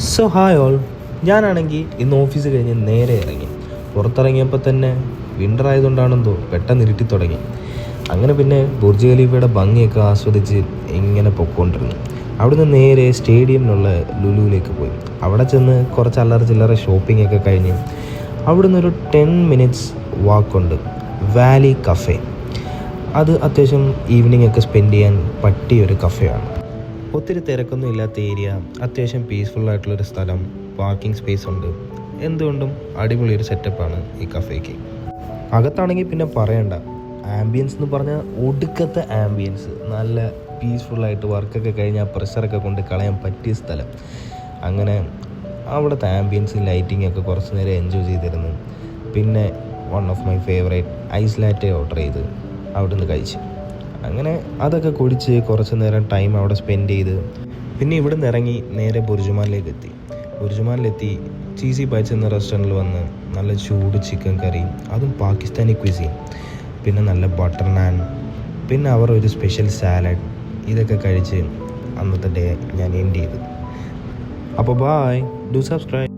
So hi all, ഞാനാണെങ്കിൽ ഇന്ന് office കഴിഞ്ഞ് നേരെ ഇറങ്ങി. പുറത്തിറങ്ങിയപ്പോൾ തന്നെ വിൻ്റർ ആയതുകൊണ്ടാണെന്തോ പെട്ടെന്ന് ഇരുട്ടി തുടങ്ങി. അങ്ങനെ പിന്നെ ബുർജ് ഖലീഫയുടെ ഭംഗിയൊക്കെ ആസ്വദിച്ച് ഇങ്ങനെ പൊയ്ക്കൊണ്ടിരുന്നു. അവിടുന്ന് നേരെ സ്റ്റേഡിയമിലുള്ള ലുലുവിലേക്ക് പോയി. അവിടെ ചെന്ന് കുറച്ച് അല്ലറ ചില്ലറ ഷോപ്പിംഗ് ഒക്കെ കഴിഞ്ഞ് അവിടുന്ന് ഒരു 10 മിനിറ്റ്സ് വാക്കുണ്ട് വാലി കഫേ. അത് അത്യാവശ്യം ഈവനിങ് ഒക്കെ സ്പെൻഡ് ചെയ്യാൻ പറ്റിയൊരു കഫേയാണ്. ഒത്തിരി തിരക്കൊന്നും ഇല്ലാത്ത ഏരിയ, അത്യാവശ്യം പീസ്ഫുള്ളായിട്ടുള്ളൊരു സ്ഥലം, പാർക്കിംഗ് സ്പേസ് ഉണ്ട്. എന്തുകൊണ്ടും അടിപൊളിയൊരു സെറ്റപ്പാണ് ഈ കഫേക്ക്. അകത്താണെങ്കിൽ പിന്നെ പറയണ്ട, ആംബിയൻസ് എന്ന് പറഞ്ഞാൽ ഒടുക്കത്തെ ആംബിയൻസ്. നല്ല പീസ്ഫുള്ളായിട്ട് വർക്കൊക്കെ കഴിഞ്ഞാൽ പ്രഷറൊക്കെ കൊണ്ട് കളയാൻ പറ്റിയ സ്ഥലം. അങ്ങനെ അവിടുത്തെ ആംബിയൻസ് ലൈറ്റിംഗ് ഒക്കെ കുറച്ച് നേരം എൻജോയ് ചെയ്തിരുന്നു. പിന്നെ one of my favourite ice latte order ചെയ്ത് അവിടുന്ന് കഴിച്ച് അങ്ങനെ അതൊക്കെ കുടിച്ച് കുറച്ച് നേരം ടൈം അവിടെ സ്പെൻഡ് ചെയ്ത് പിന്നെ ഇവിടെ നിന്ന് ഇറങ്ങി നേരെ ബുർജുമാനിലേക്ക് എത്തി. ബുർജുമാനിലെത്തി ചീസി ബൈറ്റ്സ് എന്ന റെസ്റ്റോറൻറ്റിൽ വന്ന് നല്ല ചൂട് ചിക്കൻ കറി, അതും പാകിസ്ഥാനി ക്വിസീൻ, പിന്നെ നല്ല ബട്ടർ നാൻ, പിന്നെ അവർ ഒരു സ്പെഷ്യൽ സാലഡ്, ഇതൊക്കെ കഴിച്ച് അന്നത്തെ ഡേ ഞാൻ എൻഡ് ചെയ്തു. അപ്പോൾ ബൈ, ഡു സബ്സ്ക്രൈബ്.